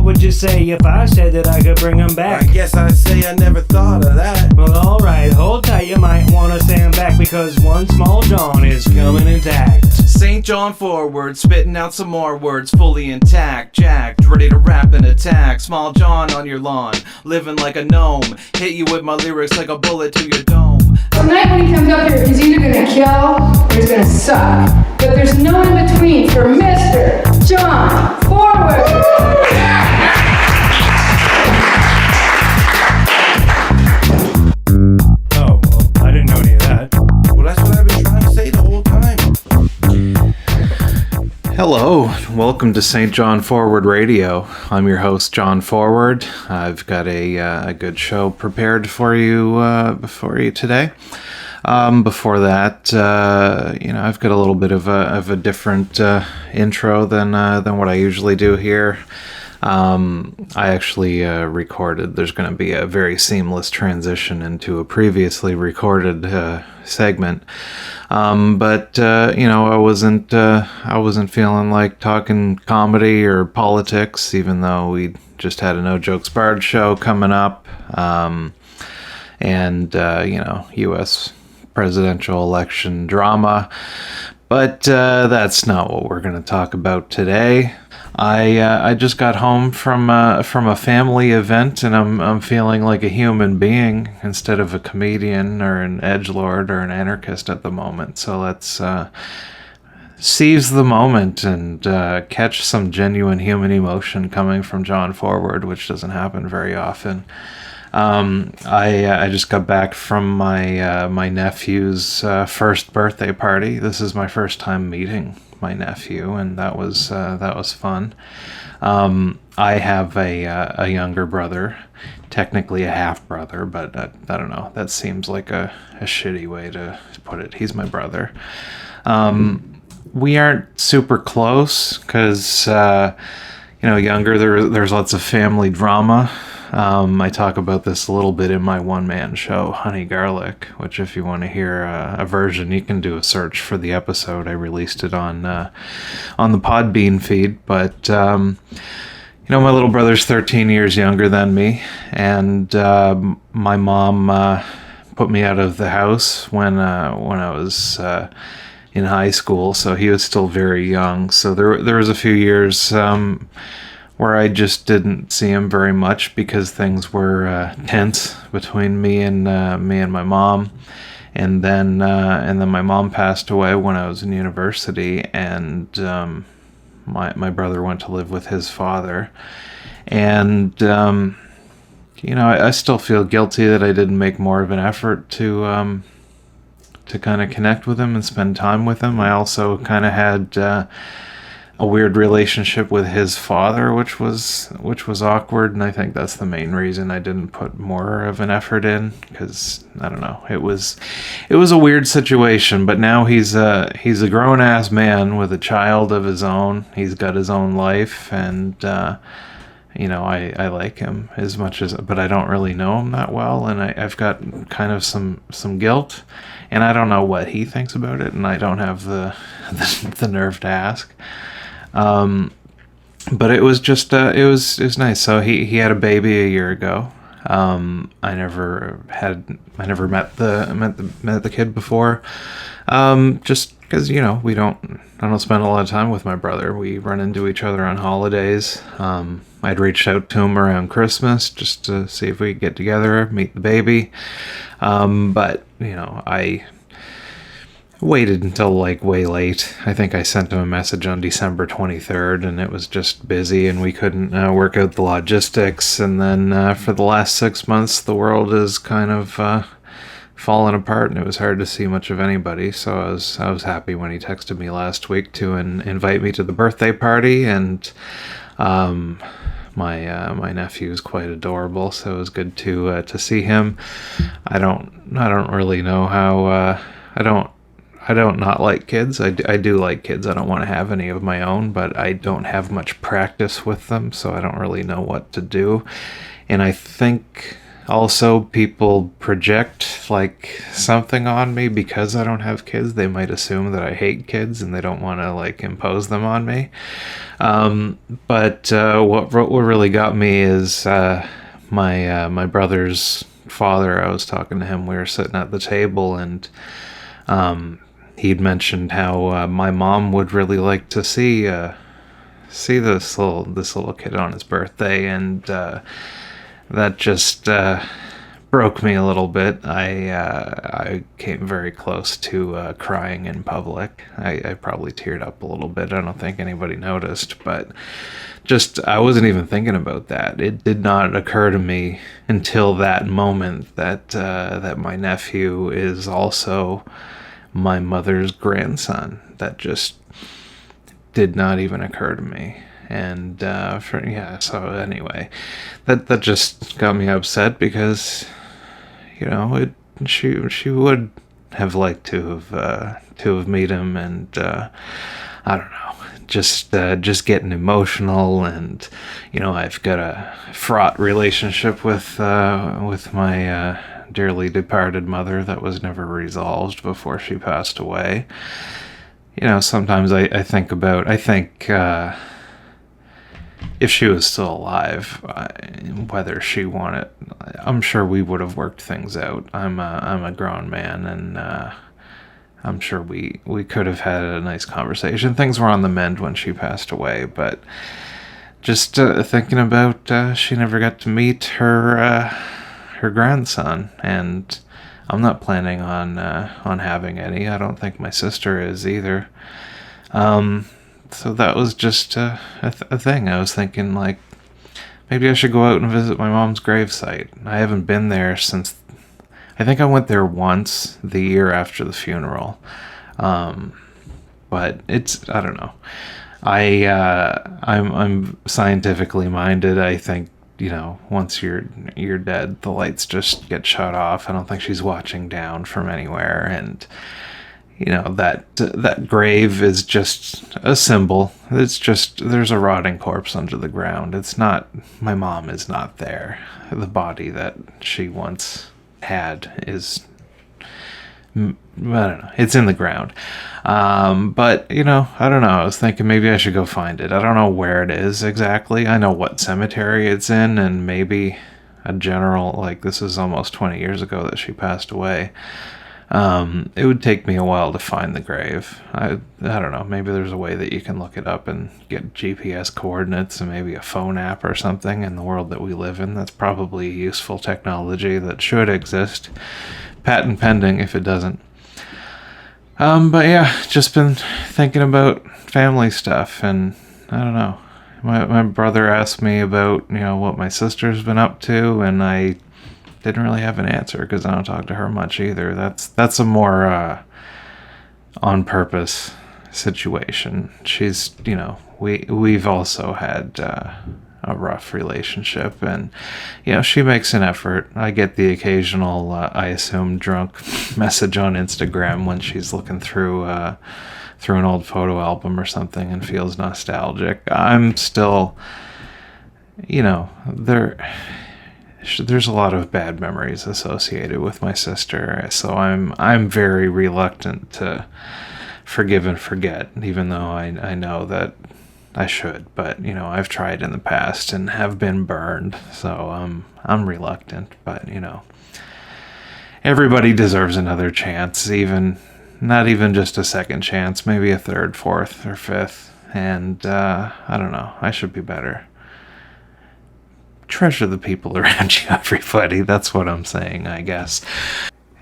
would you say if I said that I could bring them back? I guess I'd say I never thought of that. Well, alright, hold tight, you might wanna stand back, because one small John is coming intact. St. John forward, spitting out some more words, fully intact, jacked, ready to rap and attack. Small John on your lawn, living like a gnome, hit you with my lyrics like a bullet to your dome. Tonight when he comes up here, he's either gonna kill or he's gonna suck. But there's no in between for Mr. John Forward. Oh, well, I didn't know any of that. Well, that's what I've been trying to say the whole time. Hello, welcome to St. John Forward Radio. I'm your host, John Forward. I've got a good show prepared for you today. Before that, I've got a little bit of a different intro than what I usually do here. I actually recorded. There's going to be a very seamless transition into a previously recorded segment, but I wasn't feeling like talking comedy or politics, even though we just had a No Jokes Barred show coming up, U.S. presidential election drama. But that's not what we're going to talk about today. I just got home from a family event, and I'm feeling like a human being instead of a comedian or an edgelord or an anarchist at the moment. So let's seize the moment and catch some genuine human emotion coming from John Forward, which doesn't happen very often. I just got back from my nephew's first birthday party. This is my first time meeting my nephew, and that was fun. I have a younger brother, technically a half brother, but I don't know. That seems like a shitty way to put it. He's my brother. We aren't super close because younger. There's lots of family drama. I talk about this a little bit in my one-man show, Honey Garlic, which if you want to hear a version, you can do a search for the episode. I released it on the Podbean feed, but my little brother's 13 years younger than me, and my mom put me out of the house when I was in high school, so he was still very young. So there was a few years where I just didn't see him very much because things were tense between me and my mom, and then my mom passed away when I was in university, and my brother went to live with his father, and I still feel guilty that I didn't make more of an effort to kind of connect with him and spend time with him. I also kind of had a weird relationship with his father, which was awkward, and I think that's the main reason I didn't put more of an effort in, because I don't know, it was a weird situation. But now he's a grown ass man with a child of his own. He's got his own life, and I like him as much as, but I don't really know him that well, and I've got kind of some guilt, and I don't know what he thinks about it, and I don't have the nerve to ask. But it was just, it was nice. So he had a baby a year ago. I never met the kid before. Just because, I don't spend a lot of time with my brother. We run into each other on holidays. I'd reached out to him around Christmas just to see if we could get together, meet the baby. But I waited until way late. I think I sent him a message on December 23rd, and it was just busy, and we couldn't work out the logistics. And then for the last 6 months, the world is kind of fallen apart, and it was hard to see much of anybody. So I was happy when he texted me last week to invite me to the birthday party, and my nephew is quite adorable, so it was good to see him. I don't really know how. I don't not like kids. I do like kids. I don't want to have any of my own, but I don't have much practice with them, so I don't really know what to do. And I think also, people project like something on me because I don't have kids. They might assume that I hate kids and they don't want to like impose them on me. But what really got me is my brother's father. I was talking to him. We were sitting at the table, and he'd mentioned how my mom would really like to see this little kid on his birthday, and that just broke me a little bit. I came very close to crying in public. I probably teared up a little bit. I don't think anybody noticed, but just I wasn't even thinking about that. It did not occur to me until that moment that my nephew is also my mother's grandson. That just did not even occur to me. And so anyway, that just got me upset because, you know, she would have liked to have met him, and I don't know, just getting emotional. And you know, I've got a fraught relationship with my dearly departed mother that was never resolved before she passed away. You know, sometimes I think if she was still alive, whether she wanted, I'm sure we would have worked things out. I'm a grown man, and I'm sure we could have had a nice conversation. Things were on the mend when she passed away, but just thinking about she never got to meet her grandson, and I'm not planning on having any. I don't think my sister is either. So that was just a thing. I was thinking, like, maybe I should go out and visit my mom's gravesite. I haven't been there since, I think I went there once the year after the funeral. But I don't know. I'm scientifically minded. I think, you know, once you're dead, the lights just get shut off. I don't think she's watching down from anywhere, and you know, that grave is just a symbol. It's just, there's a rotting corpse under the ground. It's not, my mom is not there. The body that she once had is, I don't know, it's in the ground. But, you know, I don't know. I was thinking maybe I should go find it. I don't know where it is exactly. I know what cemetery it's in, and maybe a general, like, this is almost 20 years ago that she passed away. It would take me a while to find the grave. I don't know, maybe there's a way that you can look it up and get GPS coordinates and maybe a phone app or something in the world that we live in. That's probably useful technology that should exist. Patent pending if it doesn't. But yeah, just been thinking about family stuff, and I don't know. My brother asked me about, you know, what my sister's been up to, and I didn't really have an answer because I don't talk to her much either. That's a more on purpose situation. She's, you know, we've also had a rough relationship, and you know, she makes an effort. I get the occasional I assume drunk message on Instagram when she's looking through an old photo album or something and feels nostalgic. I'm still, you know, there's a lot of bad memories associated with my sister, so I'm very reluctant to forgive and forget, even though I know that I should. But you know, I've tried in the past and have been burned, so I'm reluctant. But you know, everybody deserves another chance, not even just a second chance, maybe a third, fourth, or fifth. And I don't know, I should be better. Treasure the people around you, everybody. That's what I'm saying, I guess.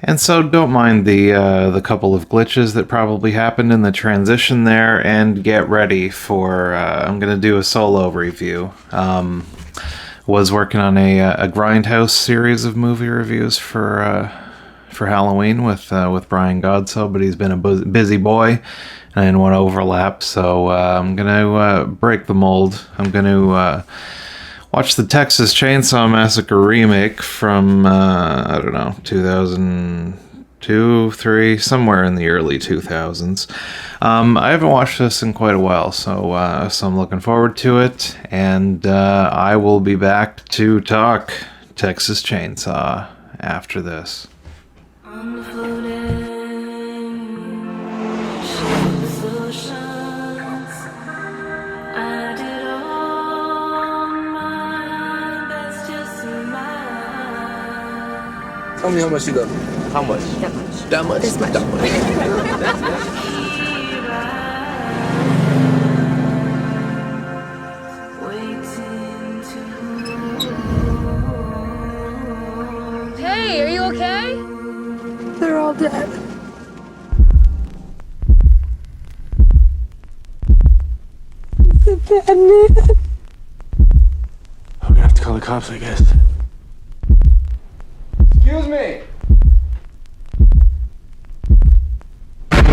And so don't mind the couple of glitches that probably happened in the transition there, and get ready for I'm gonna do a solo review. Was working on a Grindhouse series of movie reviews for Halloween with Brian Godso, but he's been a busy boy and I didn't want to overlap, so I'm gonna break the mold. I'm gonna watch the Texas Chainsaw Massacre remake from, I don't know, 2002, 3, somewhere in the early 2000s. I haven't watched this in quite a while, so I'm looking forward to it, and I will be back to talk Texas Chainsaw after this. Tell me how much you love me. How much? That much. That much? This much. That much. Hey, are you okay? They're all dead. It's a bad man. I'm gonna have to call the cops, I guess. Excuse me! What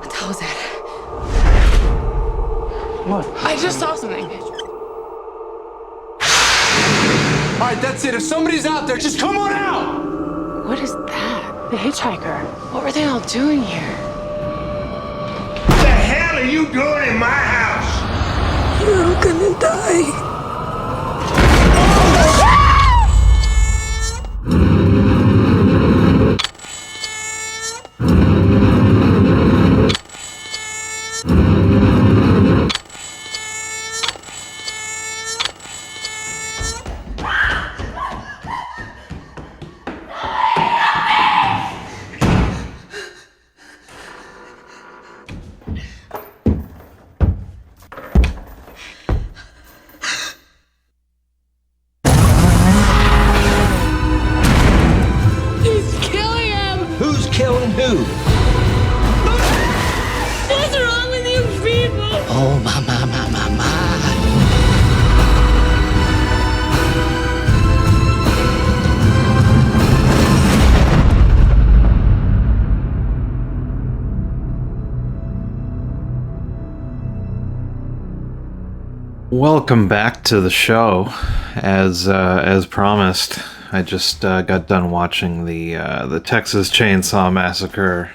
the hell was that? What? I just saw something. Alright, that's it. If somebody's out there, just come on out! What is that? The hitchhiker. What were they all doing here? What the hell are you doing in my house? You're gonna die. He's killing him! Who's killing who? What's wrong with you people? Oh, my. Welcome back to the show. As promised, I just got done watching the Texas Chainsaw Massacre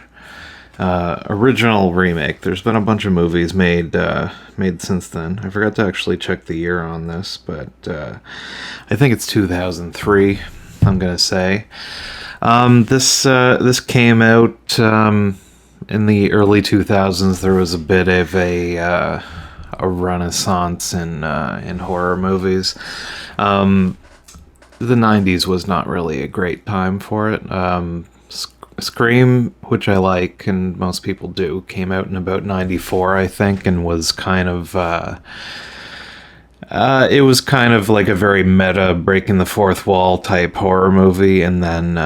original remake. There's been a bunch of movies made since then. I forgot to actually check the year on this, but I think it's 2003. I'm gonna say this came out in the early 2000s. There was a bit of a renaissance in horror movies. The 90s was not really a great time for it. Scream, which I like and most people do, came out in about 94, I think, and was kind of it was kind of like a very meta, breaking the fourth wall type horror movie. And then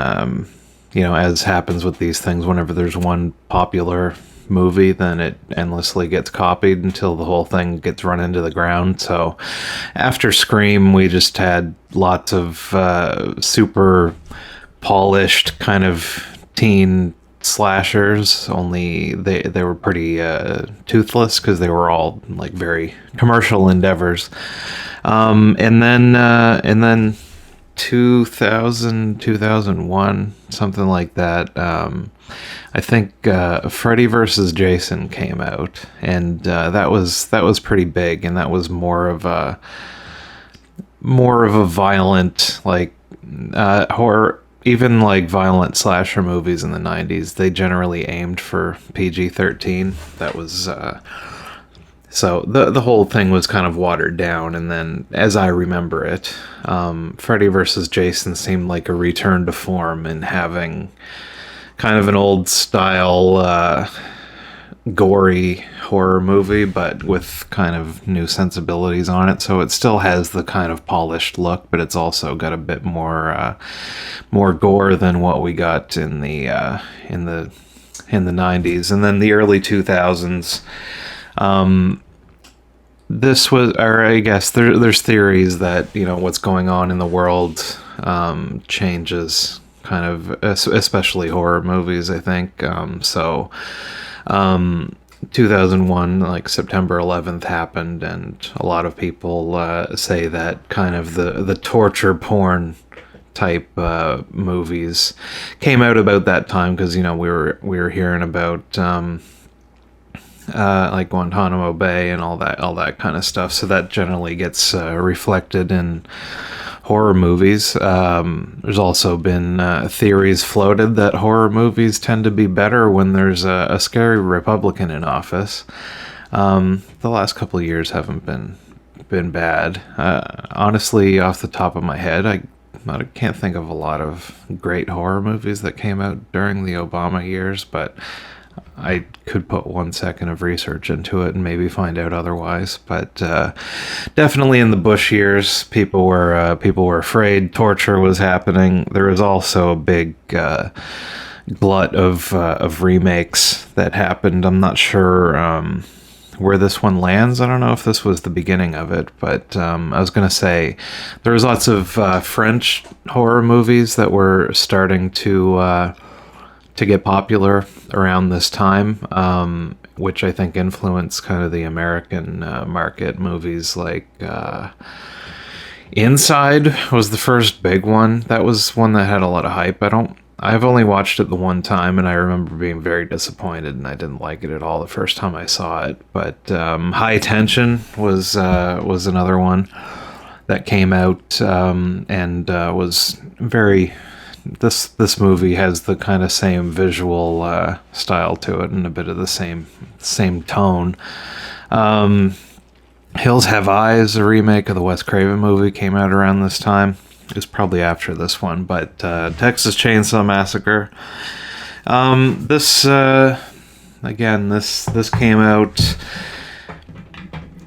as happens with these things, whenever there's one popular movie, then it endlessly gets copied until the whole thing gets run into the ground. So after Scream, we just had lots of super polished kind of teen slashers, only they were pretty toothless because they were all like very commercial endeavors. And then 2001, something like that. I think Freddy vs. Jason came out, and that was pretty big, and that was more of a violent, like horror. Even like violent slasher movies in the 90s, they generally aimed for PG-13. That was so the whole thing was kind of watered down. And then, as I remember it, Freddy vs. Jason seemed like a return to form in having kind of an old style gory horror movie, but with kind of new sensibilities on it. So it still has the kind of polished look, but it's also got a bit more gore than what we got in the 90s. And then the early 2000s, this was, or I guess there's theories that what's going on in the world changes kind of, especially horror movies, I think. 2001, like September 11th happened, and a lot of people say that kind of the torture porn type movies came out about that time, because we were hearing about like Guantanamo Bay and all that kind of stuff. So that generally gets reflected in horror movies. There's also been theories floated that horror movies tend to be better when there's a scary Republican in office. The last couple of years haven't been bad. Honestly, off the top of my head, I can't think of a lot of great horror movies that came out during the Obama years, but I could put 1 second of research into it and maybe find out otherwise. But definitely in the Bush years, people were afraid torture was happening. There was also a big glut of remakes that happened. I'm not sure where this one lands. I don't know if this was the beginning of it, but I was going to say there was lots of French horror movies that were starting to get popular around this time, which I think influenced kind of the American market. Movies like Inside was the first big one. That was one that had a lot of hype. I've only watched it the one time, and I remember being very disappointed, and I didn't like it at all the first time I saw it. But High Tension was another one that came out and was very. This movie has the kind of same visual style to it, and a bit of the same tone. Hills Have Eyes, a remake of the Wes Craven movie, came out around this time. It was probably after this one, but Texas Chainsaw Massacre. This came out.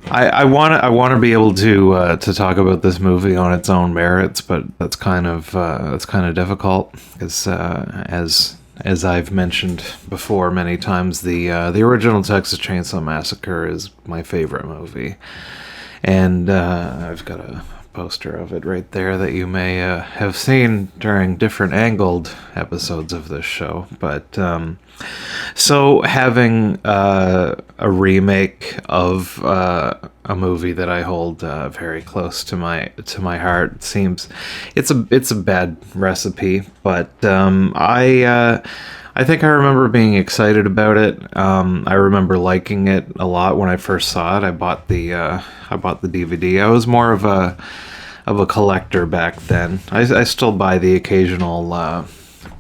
I want to be able to talk about this movie on its own merits, but that's kind of difficult because as I've mentioned before many times, the original Texas Chainsaw Massacre is my favorite movie, and I've got a poster of it right there that you may have seen during different angled episodes of this show. But so having a remake of a movie that I hold very close to my heart seems it's a bad recipe, but I think I remember being excited about it. I remember liking it a lot when I first saw it. I bought the DVD. I was more of a collector back then. I still buy the occasional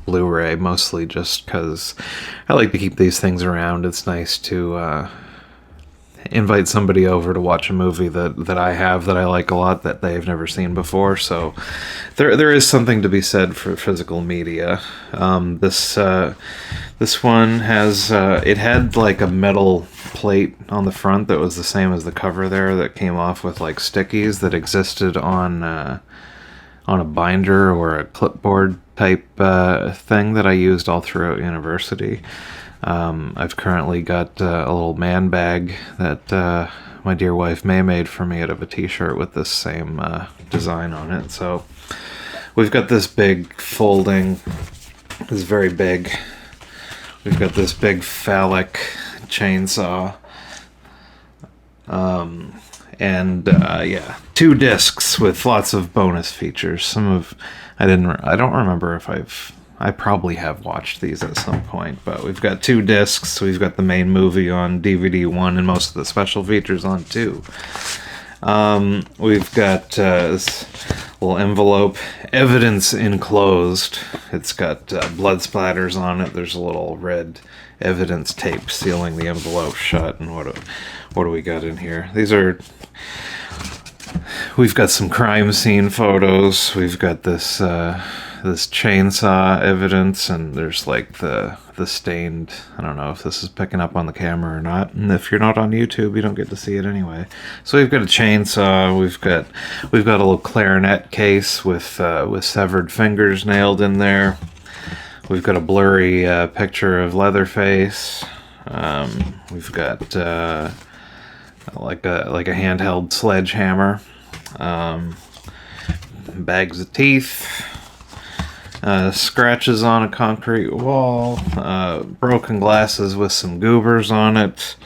Blu-ray, mostly just because I like to keep these things around. It's nice to invite somebody over to watch a movie that I have that I like a lot that they've never seen before. So there is something to be said for physical media. This one has it had like a metal plate on the front that was the same as the cover there, that came off with like stickies that existed on a binder or a clipboard type thing that I used all throughout university. I've currently got a little man bag that my dear wife May made for me out of a t-shirt with this same design on it. So we've got this big folding, this very big, we've got this big phallic chainsaw. And 2 discs with lots of bonus features. I don't remember if I probably have watched these at some point, but we've got 2 discs. We've got the main movie on DVD 1 and most of the special features on 2. We've got this little envelope, evidence enclosed. It's got blood splatters on it. There's a little red evidence tape sealing the envelope shut. And what do we got in here? We've got some crime scene photos. We've got this chainsaw evidence, and there's like the stained, I don't know if this is picking up on the camera or not, and if you're not on YouTube you don't get to see it anyway. So we've got a chainsaw, we've got a little clarinet case with severed fingers nailed in there. We've got a blurry picture of Leatherface. We've got like a handheld sledgehammer, bags of teeth, scratches on a concrete wall, broken glasses with some goobers on it,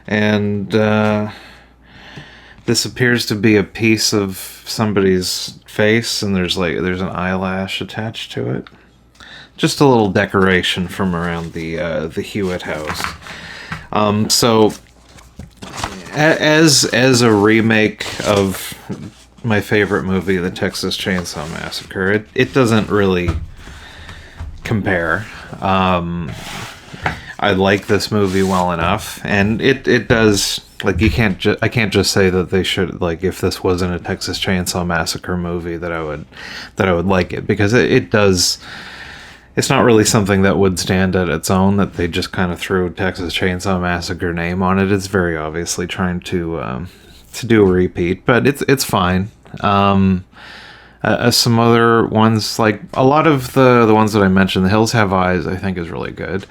and this appears to be a piece of somebody's face, and there's an eyelash attached to it. Just a little decoration from around the Hewitt house. So as a remake of my favorite movie, the Texas Chainsaw Massacre. It doesn't really compare. I like this movie well enough, and it does. Like, I can't just say that they should, like, if this wasn't a Texas Chainsaw Massacre movie, that I would like it, because it does. It's not really something that would stand at its own, that they just kind of threw Texas Chainsaw Massacre name on it. It's very obviously trying to do a repeat, but it's fine. Some other ones, like a lot of the ones that I mentioned, The Hills Have Eyes, I think is really good.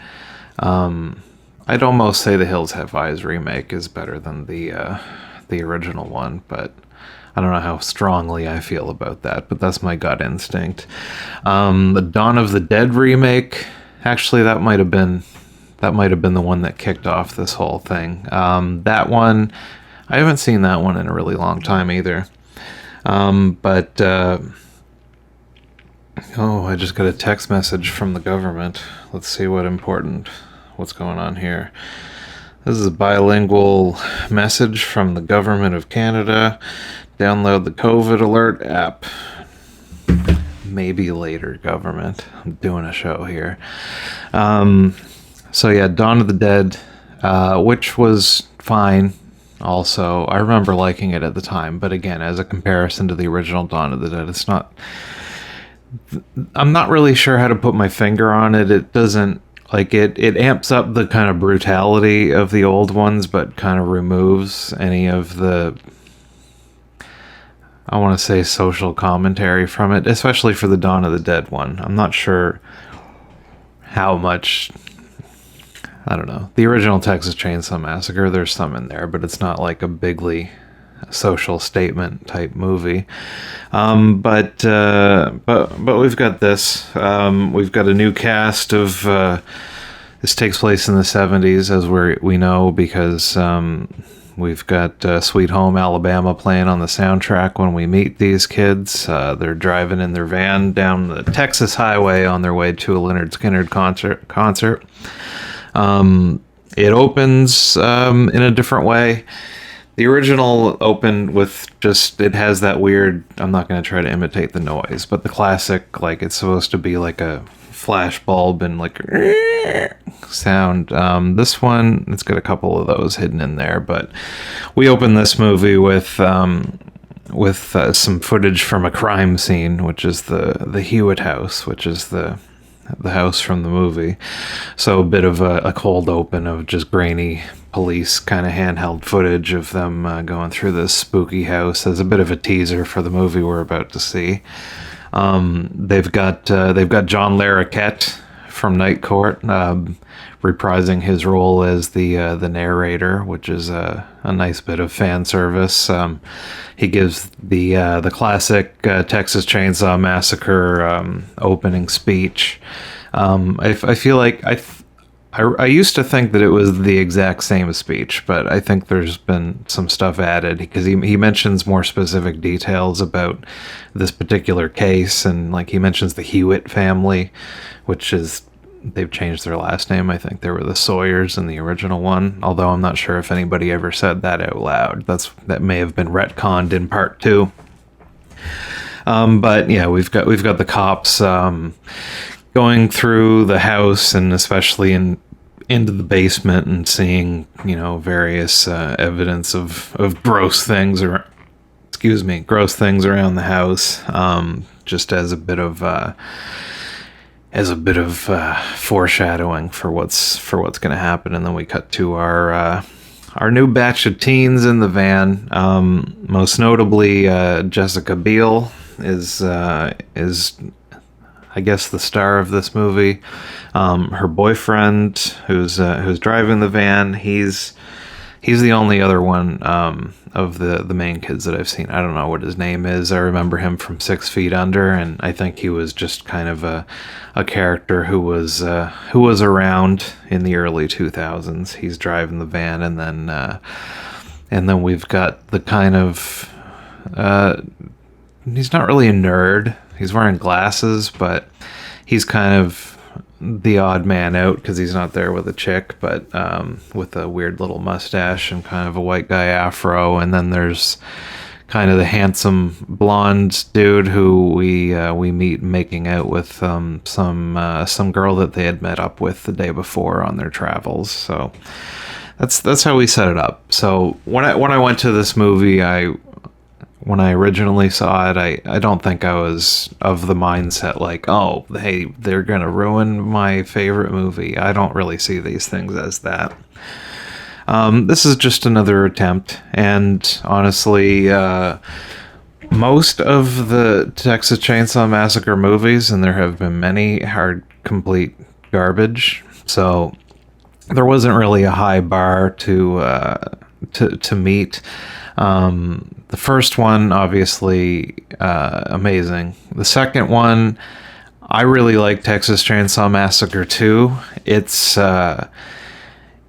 I'd almost say The Hills Have Eyes remake is better than the original one, but I don't know how strongly I feel about that, but that's my gut instinct. The Dawn of the Dead remake, actually, that might have been the one that kicked off this whole thing. That one, I haven't seen that one in a really long time either. I just got a text message from the government. Let's see what's going on here. This is a bilingual message from the government of Canada. Download the COVID alert app. Maybe later, government. I'm doing a show here. So yeah, Dawn of the Dead, which was fine. Also, I remember liking it at the time, but again, as a comparison to the original Dawn of the Dead, it's not. I'm not really sure how to put my finger on it. It doesn't. Like, it amps up the kind of brutality of the old ones, but kind of removes any of the, I want to say, social commentary from it, especially for the Dawn of the Dead one. I'm not sure how much, I don't know. The original Texas Chainsaw Massacre, there's some in there, but it's not like a bigly social statement type movie. But we've got this. We've got a new cast of. This takes place in the 70s, as we know, because we've got Sweet Home Alabama playing on the soundtrack when we meet these kids. They're driving in their van down the Texas highway on their way to a Lynyrd Skynyrd concert. It opens in a different way. The original opened with just, it has that weird, I'm not going to try to imitate the noise, but the classic, like, it's supposed to be like a flash bulb and like sound. This one, it's got a couple of those hidden in there, but we open this movie with some footage from a crime scene, which is the Hewitt house, which is the house from the movie. So a bit of a cold open of just grainy police kind of handheld footage of them going through this spooky house as a bit of a teaser for the movie we're about to see. They've got John Larroquette from Night Court reprising his role as the narrator, which is a nice bit of fan service. He gives the classic Texas Chainsaw Massacre opening speech. I feel like I used to think that it was the exact same speech, but I think there's been some stuff added, because he mentions more specific details about this particular case, and like he mentions the Hewitt family, which is, they've changed their last name. I think they were the Sawyers in the original one, although I'm not sure if anybody ever said that out loud. That may have been retconned in part 2. But yeah, we've got the cops going through the house, and especially into the basement, and seeing, various evidence of gross things, or gross things around the house, just as a bit of foreshadowing for what's going to happen. And then we cut to our new batch of teens in the van. Most notably, Jessica Biel is I guess the star of this movie. Her boyfriend, who's driving the van, he's the only other one of the main kids that I've seen. I don't know what his name is. I remember him from 6 Feet Under, and I think he was just kind of a character who was around in the early 2000s. He's driving the van, and then we've got the kind of he's not really a nerd. He's wearing glasses, but he's kind of the odd man out because he's not there with a chick, but with a weird little mustache and kind of a white guy afro. And then there's kind of the handsome blonde dude who we meet making out with some girl that they had met up with the day before on their travels. So that's how we set it up. So when I went to this movie, when I originally saw it, I don't think I was of the mindset like, oh, hey, they're gonna ruin my favorite movie. I don't really see these things as that. This is just another attempt, and honestly, most of the Texas Chainsaw Massacre movies, and there have been many, are complete garbage. So there wasn't really a high bar to meet. The first one, obviously, amazing. The second one, I really like Texas Chainsaw Massacre 2.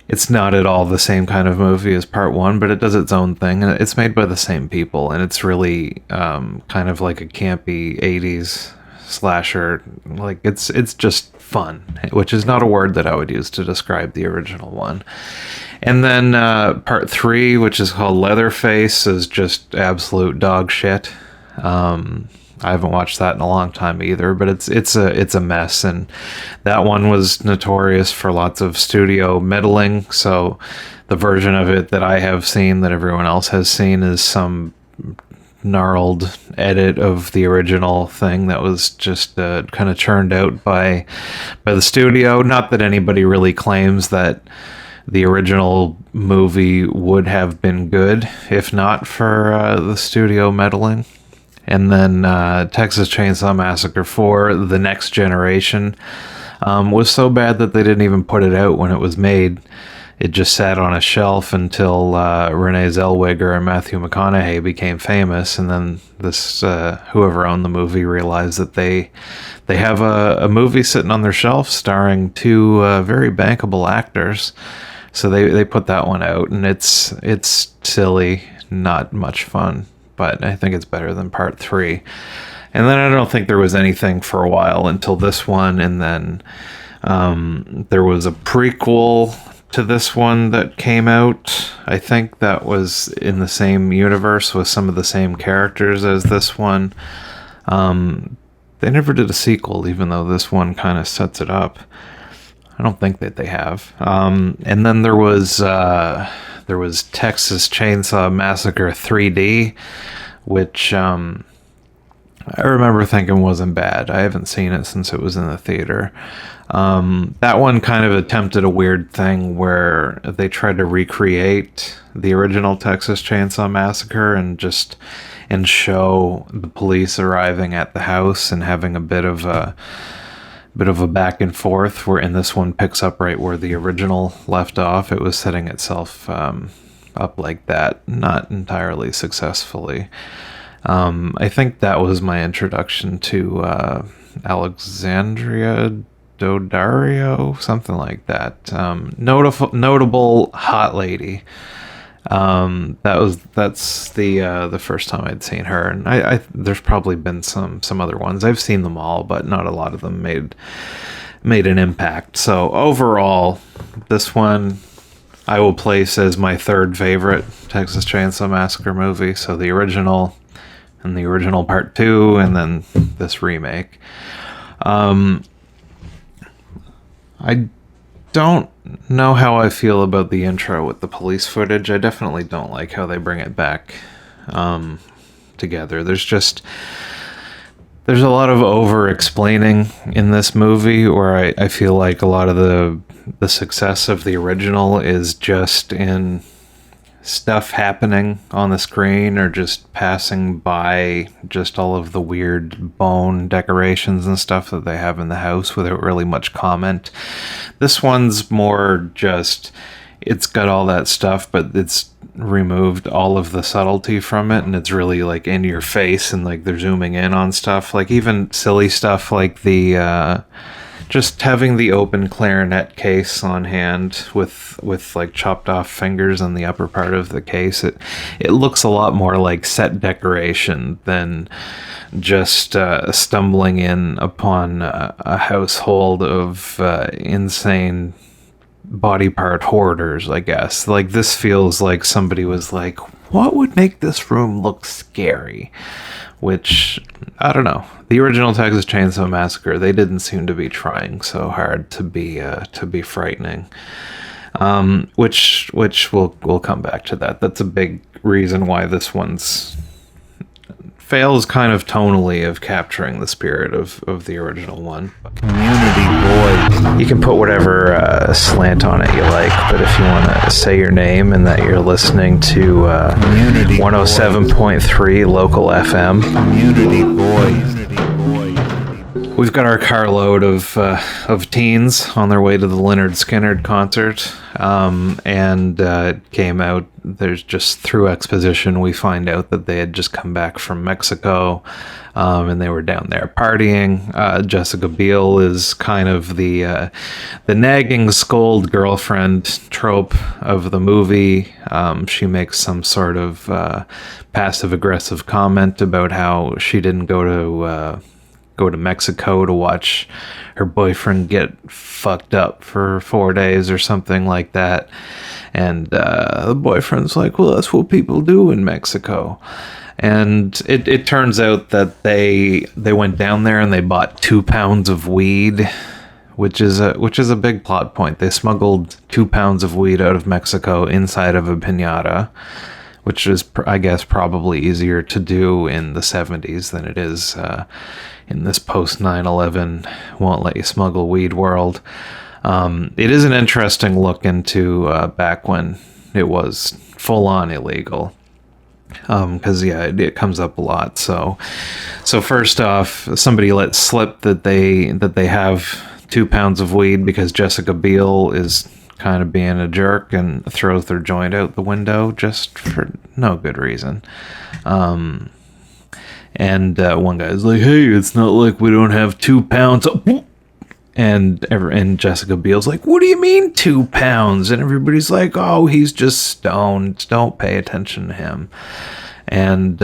It's not at all the same kind of movie as part one, but it does its own thing, and it's made by the same people, and it's really kind of like a campy 80s slasher. Like, it's just fun, which is not a word that I would use to describe the original one. And then part three, which is called Leatherface, is just absolute dog shit. I haven't watched that in a long time either, but it's a mess, and that one was notorious for lots of studio meddling. So the version of it that I have seen, that everyone else has seen, is some gnarled edit of the original thing that was just kind of churned out by the studio. Not that anybody really claims that the original movie would have been good if not for the studio meddling. And then Texas Chainsaw Massacre 4, The Next Generation, was so bad that they didn't even put it out when it was made. It just sat on a shelf until Renee Zellweger and Matthew McConaughey became famous, and then this whoever owned the movie realized that they have a movie sitting on their shelf starring two very bankable actors. So they put that one out, and it's silly, not much fun, but I think it's better than part three. And then I don't think there was anything for a while until this one, and then there was a prequel to this one that came out. I think that was in the same universe with some of the same characters as this one. They never did a sequel, even though this one kind of sets it up. I don't think that they have. And then there was Texas Chainsaw Massacre 3D, which I remember thinking wasn't bad. I haven't seen it since it was in the theater. That one kind of attempted a weird thing where they tried to recreate the original Texas Chainsaw Massacre and show the police arriving at the house and having a bit of a back and forth, where in this one picks up right where the original left off. It was setting itself up like that, not entirely successfully. I think that was my introduction to Alexandria Daddario, something like that. Notable hot lady. That's the first time I'd seen her, and I there's probably been some other ones. I've seen them all, but not a lot of them made an impact. So overall, this one I will place as my third favorite Texas Chainsaw Massacre movie. So the original, and the original part 2, and then this remake. I don't know how I feel about the intro with the police footage. I definitely don't like how they bring it back together. There's a lot of over-explaining in this movie, where I feel like a lot of the success of the original is just in stuff happening on the screen, or just passing by just all of the weird bone decorations and stuff that they have in the house without really much comment. This one's more just, it's got all that stuff, but it's removed all of the subtlety from it, and it's really like in your face, and like they're zooming in on stuff, like even silly stuff like the just having the open clarinet case on hand with like chopped off fingers on the upper part of the case. It looks a lot more like set decoration than just stumbling in upon a household of insane body part hoarders, I guess. Like, this feels like somebody was like, what would make this room look scary? Which, I don't know. The original Texas Chainsaw Massacre, they didn't seem to be trying so hard to be frightening. Which we'll come back to that. That's a big reason why this one's fails kind of tonally of capturing the spirit of the original one. Community boy. You can put whatever slant on it you like, but if you want to say your name and that you're listening to 107.3 local FM. Community boy. We've got our carload of teens on their way to the Lynyrd Skynyrd concert, and it came out. There's just through exposition we find out that they had just come back from Mexico, and they were down there partying. Jessica Biel is kind of the nagging scold girlfriend trope of the movie. She makes some sort of passive aggressive comment about how she didn't go to Mexico to watch her boyfriend get fucked up for 4 days or something like that. And the boyfriend's like, well, that's what people do in Mexico. And it turns out that they went down there and they bought 2 pounds of weed, which is a big plot point. They smuggled 2 pounds of weed out of Mexico inside of a piñata, which is, I guess, probably easier to do in the 70s than it is in this post 9/11 won't let you smuggle weed world. It is an interesting look into back when it was full on illegal. Because it comes up a lot. So first off, somebody let slip that they have 2 pounds of weed because Jessica Biel is kind of being a jerk and throws their joint out the window just for no good reason. And one guy's like, hey, it's not like we don't have 2 pounds. And Jessica Biel's like, what do you mean 2 pounds? And everybody's like, oh, he's just stoned. Don't pay attention to him. And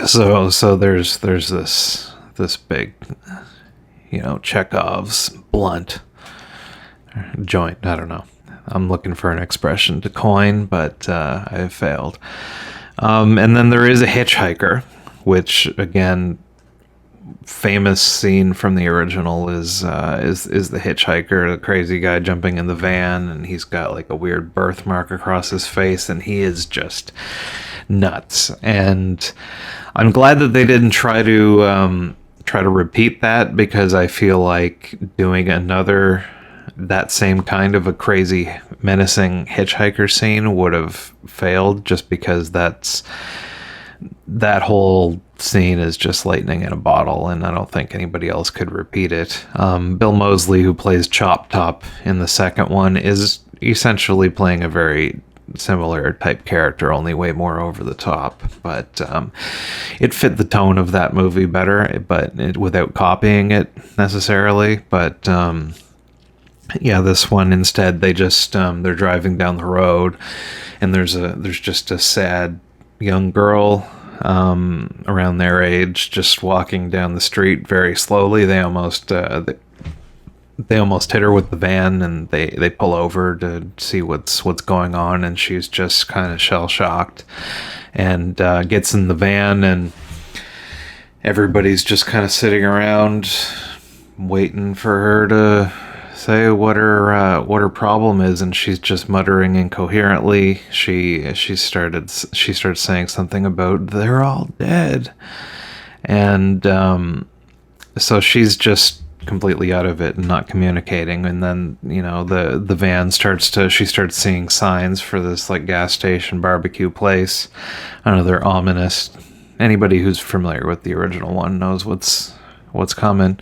so there's this big, Chekhov's blunt joint. I don't know. I'm looking for an expression to coin, but I have failed. And then there is a hitchhiker, which again, famous scene from the original is the hitchhiker, the crazy guy jumping in the van, and he's got like a weird birthmark across his face, and he is just nuts. And I'm glad that they didn't try to repeat that, because I feel like doing that same kind of a crazy menacing hitchhiker scene would have failed, just because that whole scene is just lightning in a bottle, and I don't think anybody else could repeat it. Bill Moseley, who plays Chop Top in the second one, is essentially playing a very similar type character, only way more over the top. But it fit the tone of that movie better, but without copying it necessarily. But this one instead, they just they're driving down the road, and there's just a sad young girl around their age just walking down the street very slowly. They almost hit her with the van, and they pull over to see what's going on, and she's just kind of shell-shocked and gets in the van, and everybody's just kind of sitting around waiting for her to say what her problem is, and she's just muttering incoherently. She started saying something about they're all dead, and so she's just completely out of it and not communicating. And then the van she starts seeing signs for this like gas station barbecue place. Another ominous. Anybody who's familiar with the original one knows what's coming.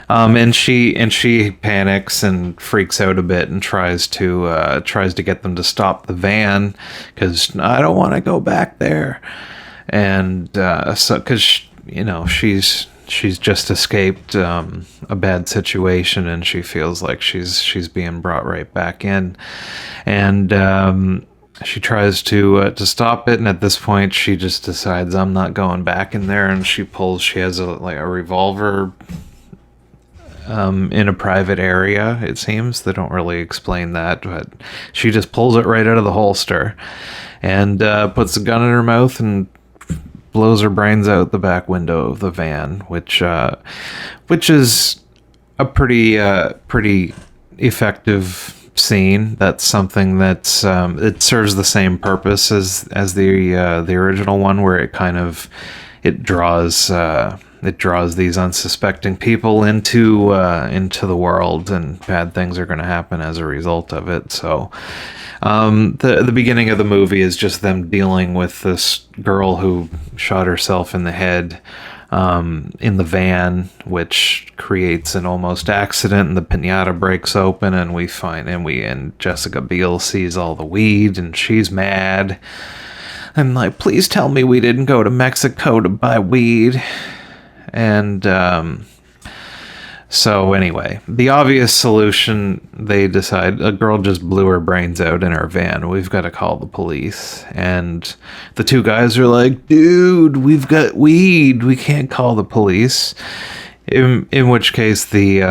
And she panics and freaks out a bit and tries to get them to stop the van, because I don't want to go back there. And so because she's just escaped a bad situation, and she feels like she's being brought right back in, and she tries to stop it, and at this point she just decides, I'm not going back in there, and she has a revolver in a private area, it seems. They don't really explain that, but she just pulls it right out of the holster, and puts a gun in her mouth and blows her brains out the back window of the van, which is a pretty effective scene. That's something that's it serves the same purpose as the original one, where it draws these unsuspecting people into the world, and bad things are going to happen as a result of it. So the beginning of the movie is just them dealing with this girl who shot herself in the head in the van, which creates an almost accident, and the piñata breaks open, and Jessica Biel sees all the weed, and she's mad and like, please tell me we didn't go to Mexico to buy weed. And so anyway, the obvious solution, they decide a girl just blew her brains out in her van. We've got to call the police. And the two guys are like, dude, we've got weed. We can't call the police. In which case the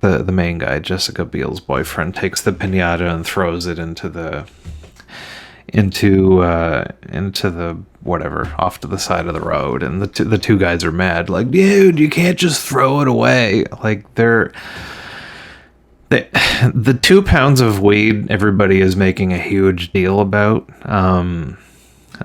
main guy, Jessica Biel's boyfriend, takes the piñata and throws it into the whatever, off to the side of the road, and the two guys are mad, like, dude, you can't just throw it away. Like, the 2 pounds of weed everybody is making a huge deal about.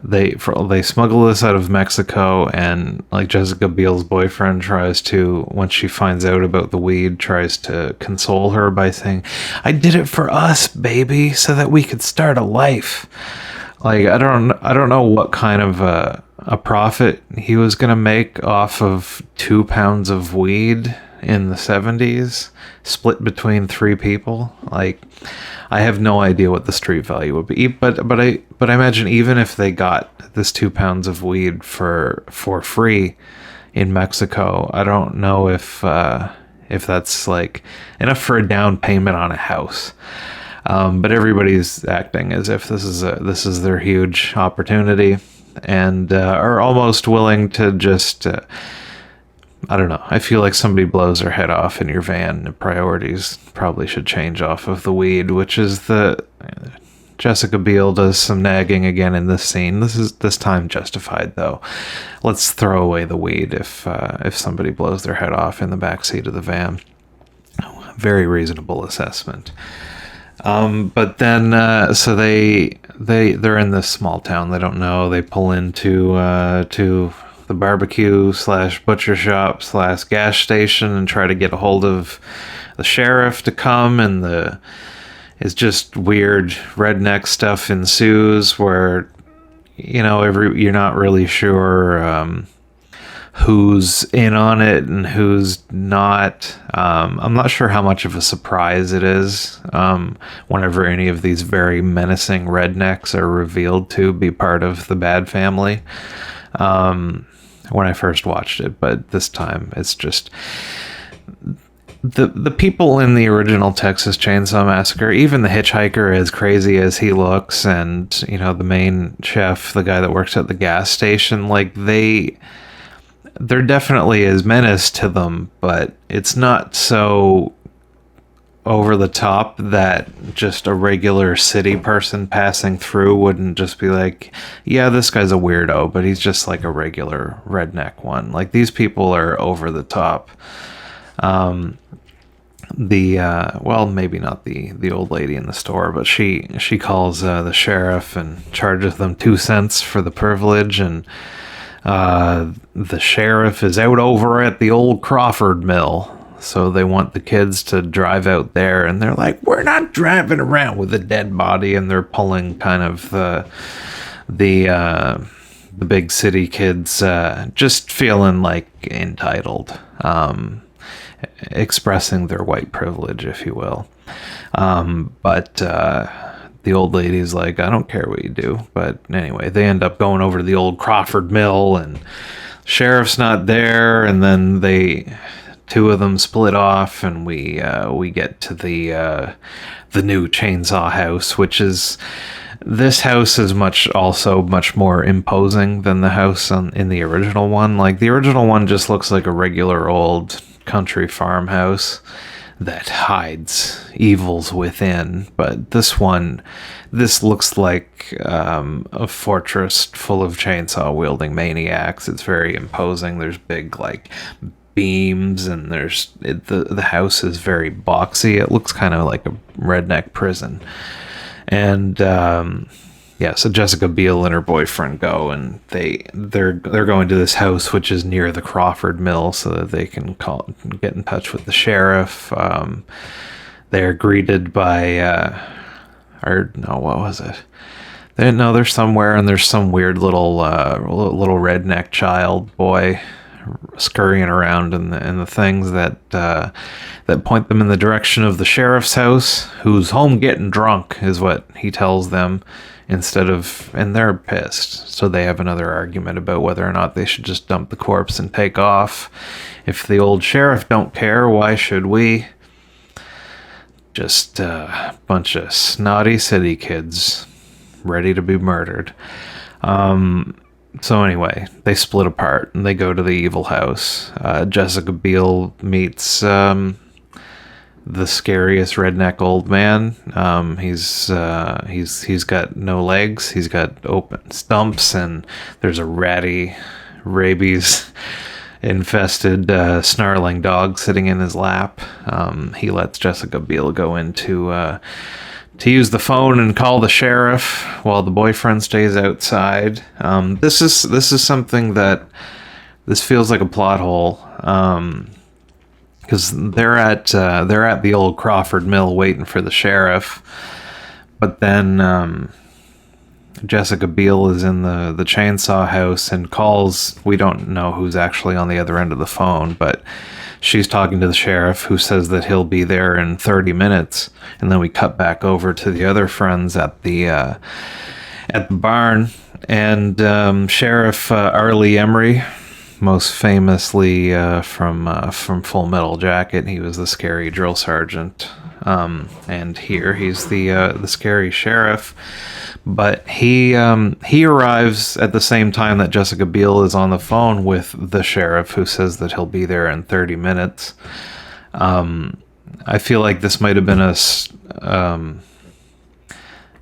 They smuggle this out of Mexico, and like Jessica Biel's boyfriend tries to, once she finds out about the weed, tries to console her by saying, I did it for us, baby, so that we could start a life. Like, I don't know what kind of a profit he was gonna make off of 2 pounds of weed in the 70s, split between 3 people. Like, I have no idea what the street value would be, but I imagine even if they got this 2 pounds of weed for free in Mexico, I don't know if that's like enough for a down payment on a house. But everybody's acting as if this is their huge opportunity, and are almost willing to just I don't know. I feel like somebody blows their head off in your van, and priorities probably should change off of the weed, which is Jessica Biel does some nagging again in this scene. This time justified, though. Let's throw away the weed if somebody blows their head off in the backseat of the van. Very reasonable assessment. But then, so they're in this small town. They don't know. They pull into to the barbecue / butcher shop / gas station and try to get a hold of the sheriff to come. And it's just weird redneck stuff ensues where, you're not really sure who's in on it and who's not. I'm not sure how much of a surprise it is whenever any of these very menacing rednecks are revealed to be part of the bad family when I first watched it, but this time it's just the people in the original Texas Chainsaw Massacre, even the hitchhiker, as crazy as he looks, and the main chef, the guy that works at the gas station, like there definitely is menace to them, but it's not so over the top that just a regular city person passing through wouldn't just be like, yeah, this guy's a weirdo, but he's just like a regular redneck one. Like, these people are over the top. Well, maybe not the old lady in the store, but she calls the sheriff and charges them 2 cents for the privilege, and the sheriff is out over at the old Crawford mill, so they want the kids to drive out there, and they're like, we're not driving around with a dead body, and they're pulling kind of the big city kids just feeling like entitled, expressing their white privilege, if you will. But the old lady's like, I don't care what you do. But anyway, they end up going over to the old Crawford mill, and sheriff's not there, and then two of them split off, and we get to the new chainsaw house, which is, this house is much more imposing than the house in the original one. Like, the original one just looks like a regular old country farmhouse. that hides evils within. But this looks like a fortress full of chainsaw wielding maniacs. It's very imposing. There's big like beams, and the house is very boxy. It looks kind of like a redneck prison. And so Jessica Biel and her boyfriend go, and they're going to this house which is near the Crawford Mill, so that they can get in touch with the sheriff. They're greeted by what was it? They're somewhere, and there's some weird little redneck child boy scurrying around in the things that point them in the direction of the sheriff's house, who's home getting drunk, is what he tells them. And they're pissed, so they have another argument about whether or not they should just dump the corpse and take off. If the old sheriff don't care, why should we? Just a bunch of snotty city kids ready to be murdered. So anyway, they split apart and they go to the evil house. Jessica Biel meets the scariest redneck old man. He's got no legs. He's got open stumps, and there's a ratty, rabies infested snarling dog sitting in his lap. He lets Jessica Biel go into to use the phone and call the sheriff while the boyfriend stays outside. This is something that this feels like a plot hole. Because they're at the old Crawford Mill waiting for the sheriff, but then Jessica Biel is in the chainsaw house and calls. We don't know who's actually on the other end of the phone, but she's talking to the sheriff, who says that he'll be there in 30 minutes. And then we cut back over to the other friends at the barn, and Sheriff Arlie Emery, most famously from Full Metal Jacket. He was the scary drill sergeant, and here he's the scary sheriff. But he arrives at the same time that Jessica Biel is on the phone with the sheriff, who says that he'll be there in 30 minutes. I feel like this might have been a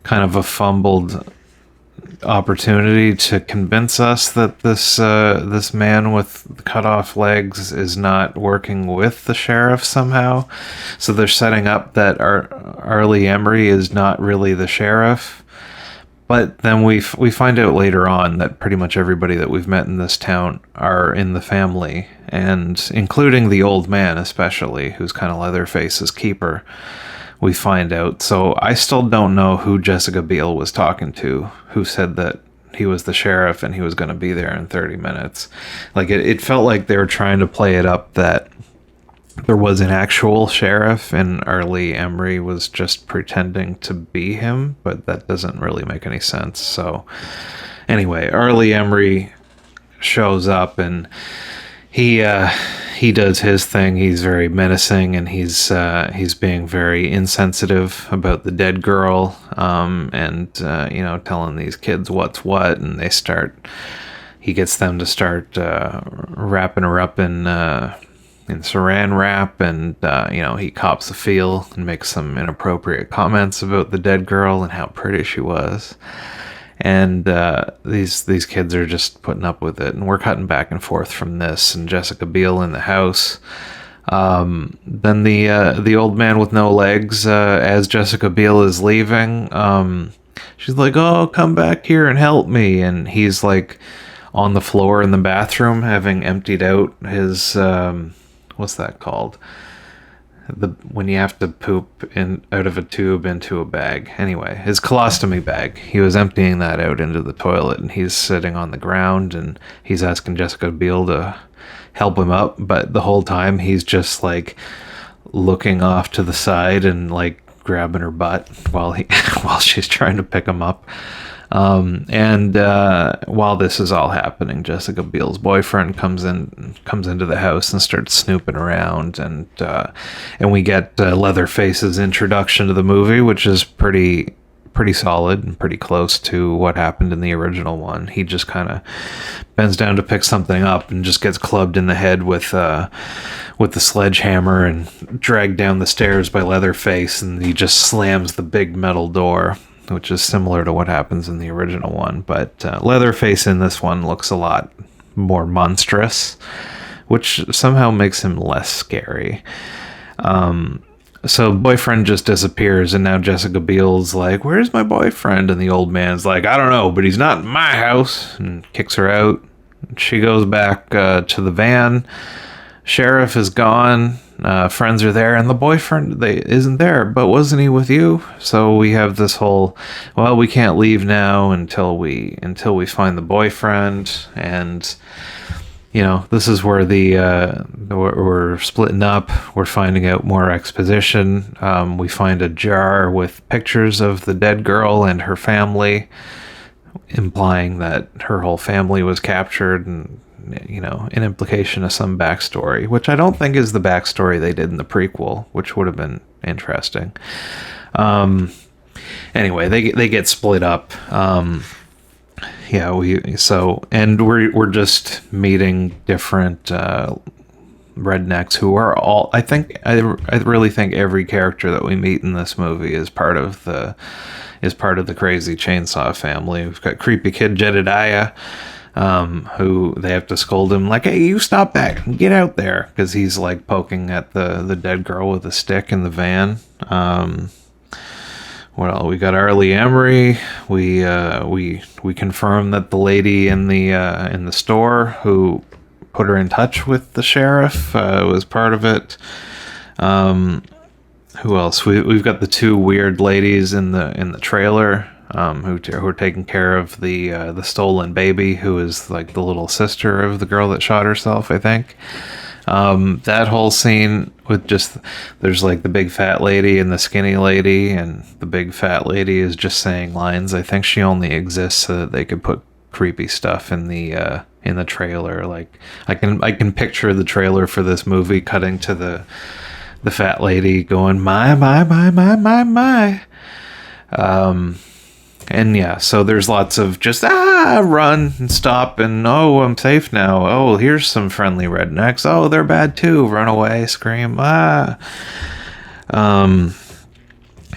kind of a fumbled opportunity to convince us that this man with cut off legs is not working with the sheriff somehow. So they're setting up that Arlie Emery is not really the sheriff. But then we find out later on that pretty much everybody that we've met in this town are in the family, and including the old man especially, who's kind of Leatherface's keeper. We find out. So I still don't know who Jessica Biel was talking to, who said that he was the sheriff and he was going to be there in 30 minutes. Like it felt like they were trying to play it up that there was an actual sheriff and Arlie Emery was just pretending to be him, but that doesn't really make any sense. So anyway, Arlie Emery shows up and he does his thing. He's very menacing, and he's being very insensitive about the dead girl, and telling these kids what's what, and he gets them to start wrapping her up in saran wrap, and he cops a feel and makes some inappropriate comments about the dead girl and how pretty she was. And these kids are just putting up with it, and we're cutting back and forth from this, and Jessica Biel in the house. Then the old man with no legs, as Jessica Biel is leaving, she's like, "Oh, come back here and help me," and he's like on the floor in the bathroom, having emptied out his what's that called? When you have to poop out of a tube into a bag. Anyway, his colostomy bag. He was emptying that out into the toilet, and he's sitting on the ground, and he's asking Jessica Biel to help him up, but the whole time he's just like looking off to the side and like grabbing her butt while she's trying to pick him up. While this is all happening, Jessica Biel's boyfriend comes into the house and starts snooping around, and we get Leatherface's introduction to the movie, which is pretty solid and pretty close to what happened in the original one. He just kind of bends down to pick something up and just gets clubbed in the head with with the sledgehammer and dragged down the stairs by Leatherface, and he just slams the big metal door, which is similar to what happens in the original one. But Leatherface in this one looks a lot more monstrous, which somehow makes him less scary. So boyfriend just disappears, and now Jessica Biel's like, where's my boyfriend? And the old man's like, I don't know, but he's not in my house, and kicks her out. She goes back to the van. Sheriff is gone. Friends are there, and the boyfriend isn't there. But wasn't he with you? So we have this whole, well, we can't leave now until we find the boyfriend. And you know, this is where we're splitting up. We're finding out more exposition. We find a jar with pictures of the dead girl and her family, implying that her whole family was captured, and you know, an implication of some backstory, which I don't think is the backstory they did in the prequel, which would have been interesting. Anyway, they get split up. We're just meeting different rednecks who are all, I really think every character that we meet in this movie is part of the crazy Chainsaw family. We've got creepy kid Jedediah, who they have to scold him like, hey, you stop that and get out there, because he's like poking at the dead girl with a stick in the van. Well, we got Arlie Emery. We confirm that the lady in the store who put her in touch with the sheriff was part of it. Who else? We've got the two weird ladies in the trailer who are taking care of the stolen baby, who is like the little sister of the girl that shot herself, I think. That whole scene with just, there's like the big fat lady and the skinny lady, and the big fat lady is just saying lines. I think she only exists so that they could put creepy stuff in the trailer. Like I can picture the trailer for this movie cutting to the fat lady going, my. And yeah, so there's lots of just, run and stop, and oh, I'm safe now. Oh, here's some friendly rednecks. Oh, they're bad too. Run away, scream, At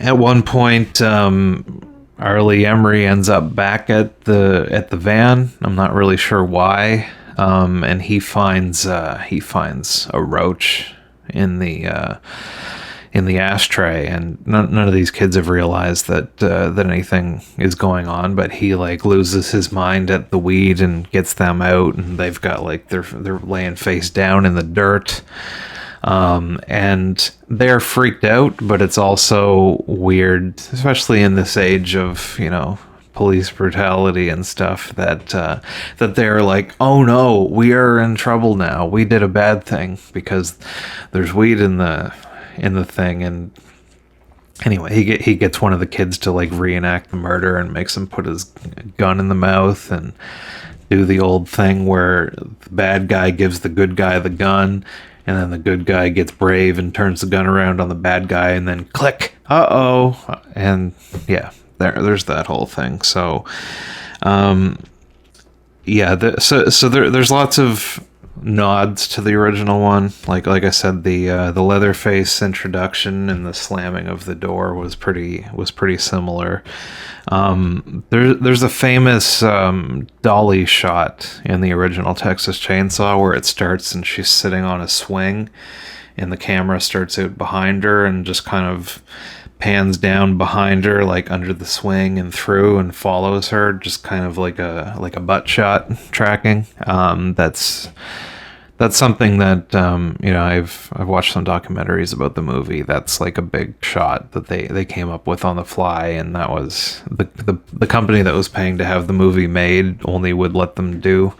one point, Arlie Emery ends up back at the van. I'm not really sure why. And he finds a roach in the ashtray, and none of these kids have realized that anything is going on, but he like loses his mind at the weed and gets them out, and they've got like they're laying face down in the dirt, and they're freaked out, but it's also weird, especially in this age of, you know, police brutality and stuff, that they're like, oh no, we are in trouble now, we did a bad thing because there's weed in the thing. And anyway, he gets one of the kids to like reenact the murder and makes him put his gun in the mouth and do the old thing where the bad guy gives the good guy the gun, and then the good guy gets brave and turns the gun around on the bad guy, and then click, and yeah, there's that whole thing. So there's lots of nods to the original one. Like I said, the Leatherface introduction and the slamming of the door was pretty similar. There's a famous dolly shot in the original Texas Chainsaw where it starts and she's sitting on a swing, and the camera starts out behind her and just kind of pans down behind her, like under the swing and through, and follows her, just kind of like a butt shot tracking. That's something that I've watched some documentaries about the movie. That's like a big shot that they came up with on the fly, and that was the company that was paying to have the movie made only would let them do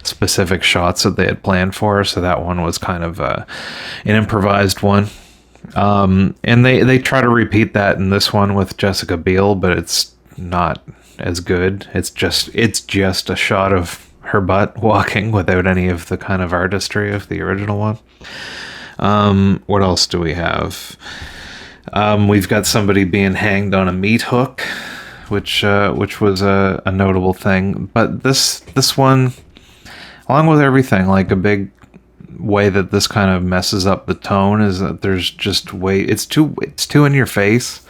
specific shots that they had planned for. So that one was kind of an improvised one. And they try to repeat that in this one with Jessica Biel, but it's not as good. It's just a shot of her butt walking without any of the kind of artistry of the original one. What else do we have? We've got somebody being hanged on a meat hook, which was a notable thing. But this one, along with everything, like a big way that this kind of messes up the tone is that there's just it's too in your face.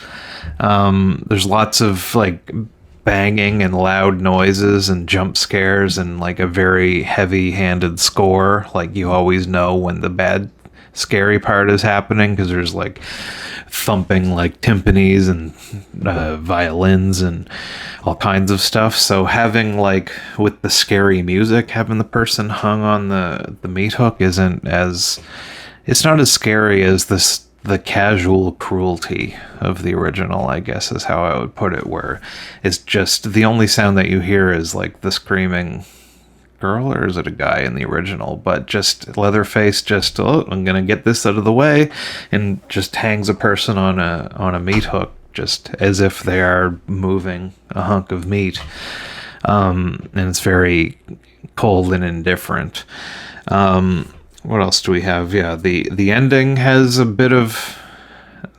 There's lots of like banging and loud noises and jump scares and like a very heavy-handed score. Like you always know when the bad scary part is happening because there's like thumping like timpanis and violins and all kinds of stuff. So having like with the scary music, having the person hung on the meat hook it's not as scary as the casual cruelty of the original, I guess is how I would put it, where it's just the only sound that you hear is like the screaming girl, or is it a guy in the original? But just Leatherface just, oh, I'm gonna get this out of the way, and just hangs a person on a meat hook just as if they are moving a hunk of meat. And it's very cold and indifferent. What else do we have? Yeah, the ending has a bit of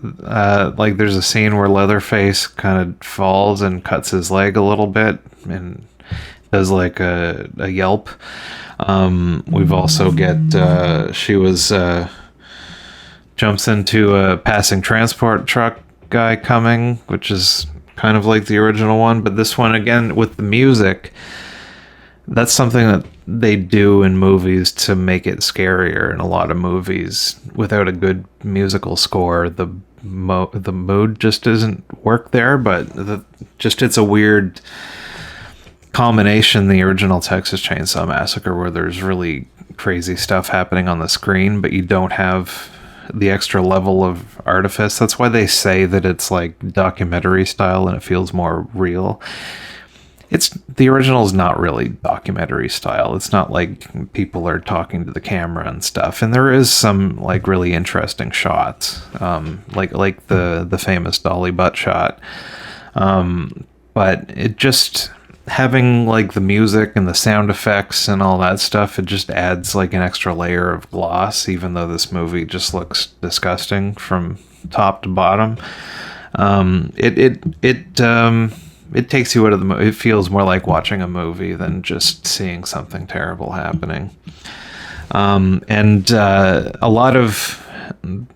like there's a scene where Leatherface kind of falls and cuts his leg a little bit and does like a yelp. We've also she jumps into a passing transport truck guy coming, which is kind of like the original one, but this one again with the music, that's something that they do in movies to make it scarier. In a lot of movies, without a good musical score, the mood just doesn't work there. But it's a weird combination. The original Texas Chainsaw Massacre, where there's really crazy stuff happening on the screen, but you don't have the extra level of artifice. That's why they say that it's like documentary style and it feels more real. The original is not really documentary style. It's not like people are talking to the camera and stuff. And there is some like really interesting shots, like the famous dolly butt shot. But it just having like the music and the sound effects and all that stuff, it just adds like an extra layer of gloss, even though this movie just looks disgusting from top to bottom. It takes you out of the movie. It feels more like watching a movie than just seeing something terrible happening.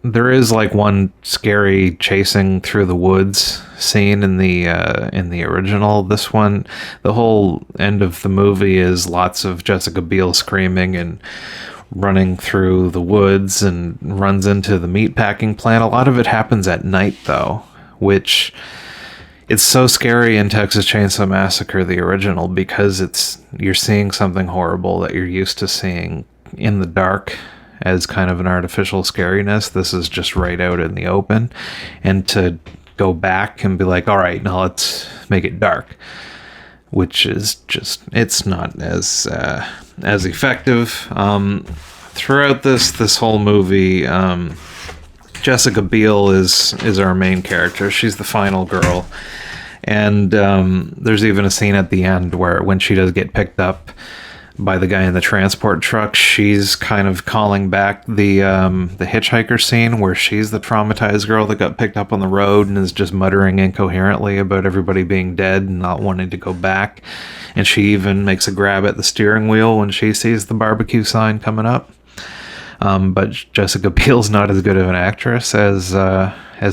There is like one scary chasing through the woods scene in the original. This one, the whole end of the movie is lots of Jessica Biel screaming and running through the woods and runs into the meatpacking plant. A lot of it happens at night though, which it's so scary in Texas Chainsaw Massacre, the original, because you're seeing something horrible that you're used to seeing in the dark as kind of an artificial scariness. This is just right out in the open. And to go back and be like, all right, now let's make it dark, which is just, it's not as effective. Throughout this whole movie, Jessica Biel is our main character. She's the final girl. And there's even a scene at the end where when she does get picked up by the guy in the transport truck, she's kind of calling back the hitchhiker scene where she's the traumatized girl that got picked up on the road and is just muttering incoherently about everybody being dead and not wanting to go back. And she even makes a grab at the steering wheel when she sees the barbecue sign coming up. But Jessica Biel's not as good of an actress as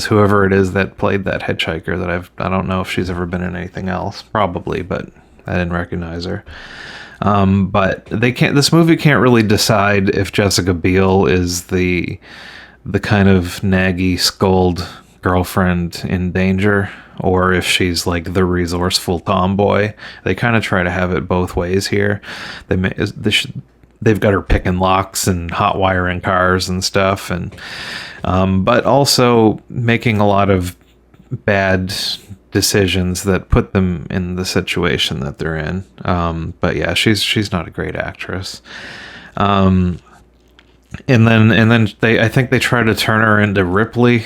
whoever it is that played that hitchhiker that I don't know if she's ever been in anything else. Probably, but I didn't recognize her. But this movie can't really decide if Jessica Biel is the kind of naggy, scold girlfriend in danger, or if she's like the resourceful tomboy. They kind of try to have it both ways here. They've got her picking locks and hot wiring cars and stuff, and but also making a lot of bad decisions that put them in the situation that they're in. But yeah, she's not a great actress. And then I think they try to turn her into Ripley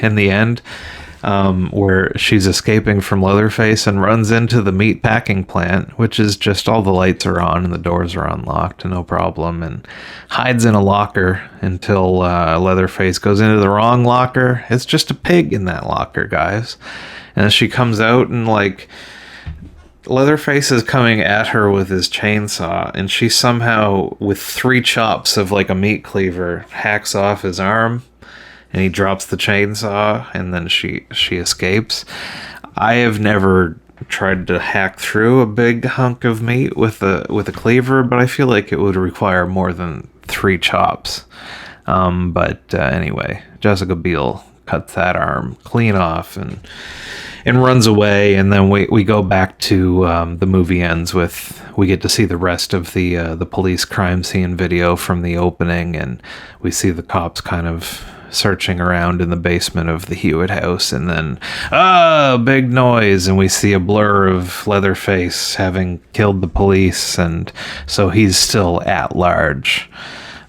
in the end, where she's escaping from Leatherface and runs into the meat packing plant, which is just all the lights are on and the doors are unlocked, no problem, and hides in a locker until Leatherface goes into the wrong locker. It's just a pig in that locker, guys. And she comes out and like Leatherface is coming at her with his chainsaw, and she somehow, with 3 chops of like a meat cleaver, hacks off his arm, and he drops the chainsaw, and then she escapes. I have never tried to hack through a big hunk of meat with a cleaver, but I feel like it would require more than 3 chops. But anyway, Jessica Biel cuts that arm clean off and runs away, and then we go back to the movie ends with, we get to see the rest of the police crime scene video from the opening, and we see the cops kind of searching around in the basement of the Hewitt house, and then big noise, and we see a blur of Leatherface having killed the police, and so he's still at large.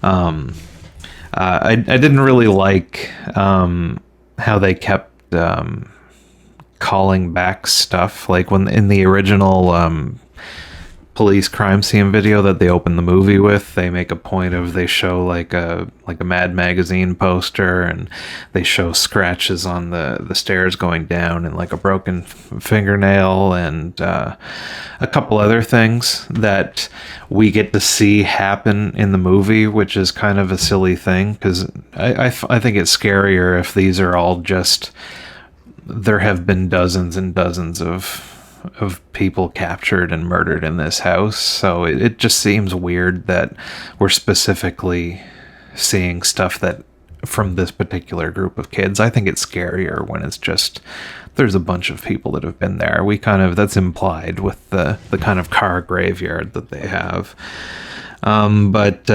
I didn't really like how they kept calling back stuff, like when in the original police crime scene video that they open the movie with, they make a point of, they show like a Mad Magazine poster, and they show scratches on the stairs going down, and like a broken fingernail, and a couple other things that we get to see happen in the movie, which is kind of a silly thing, because I think it's scarier if these are all just, there have been dozens and dozens of people captured and murdered in this house, so it just seems weird that we're specifically seeing stuff that from this particular group of kids. I think it's scarier when it's just, there's a bunch of people that have been there. We kind of, that's implied with the kind of car graveyard that they have. But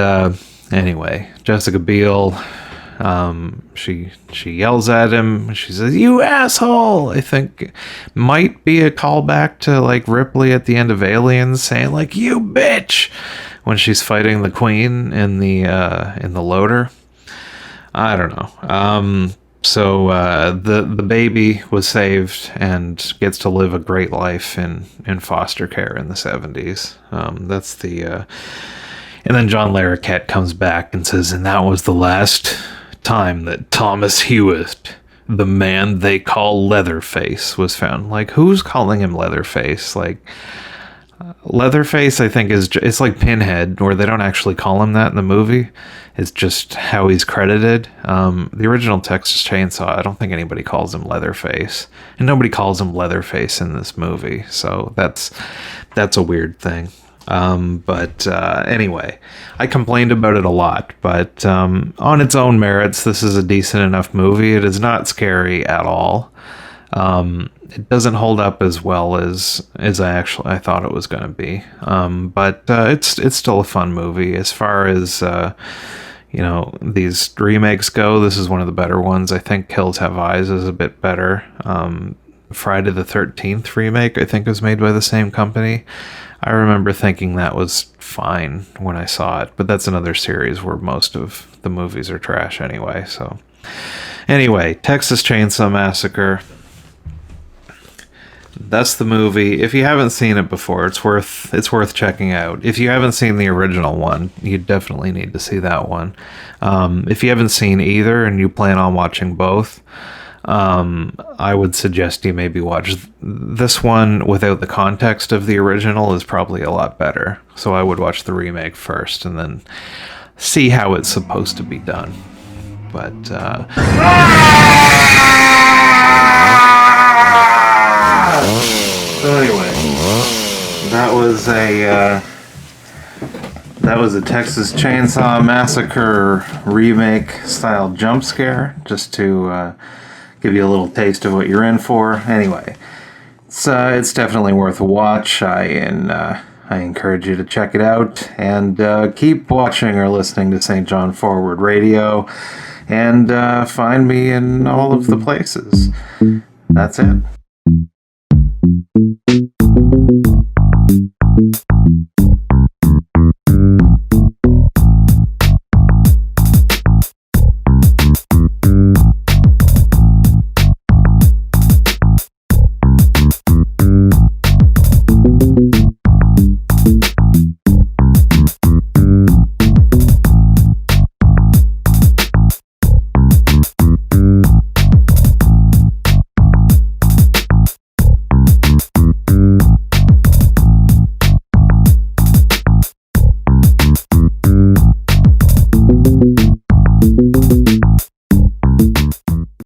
anyway, Jessica Biel, she yells at him. She says, "You asshole!" I think might be a callback to like Ripley at the end of Aliens saying like, "You bitch," when she's fighting the Queen in the loader. I don't know. So the baby was saved and gets to live a great life in foster care in the 70s. That's the and then John Larroquette comes back and says, "And that was the last time that Thomas Hewitt, the man they call Leatherface, was found." Like, who's calling him Leatherface? Like, Leatherface, I think, it's like Pinhead, where they don't actually call him that in the movie. It's just how he's credited. The original Texas Chainsaw, I don't think anybody calls him Leatherface, and nobody calls him Leatherface in this movie. So that's a weird thing. But anyway, I complained about it a lot, but on its own merits, this is a decent enough movie. It is not scary at all. It doesn't hold up as well as I thought it was going to be. But it's still a fun movie. As far as these remakes go, this is one of the better ones. I think Hills Have Eyes is a bit better. Friday the 13th remake, I think, was made by the same company. I remember thinking that was fine when I saw it, but that's another series where most of the movies are trash anyway. So anyway, Texas Chainsaw Massacre, that's the movie. If you haven't seen it before, it's worth checking out. If you haven't seen the original one, you definitely need to see that one. If you haven't seen either and you plan on watching both, I would suggest you maybe watch this one without the context of the original, is probably a lot better. So I would watch the remake first and then see how it's supposed to be done. But so anyway, that was a Texas Chainsaw Massacre remake style jump scare, just to give you a little taste of what you're in for. Anyway, it's definitely worth a watch. I encourage you to check it out, and keep watching or listening to St. John Forward Radio, and find me in all of the places. That's it.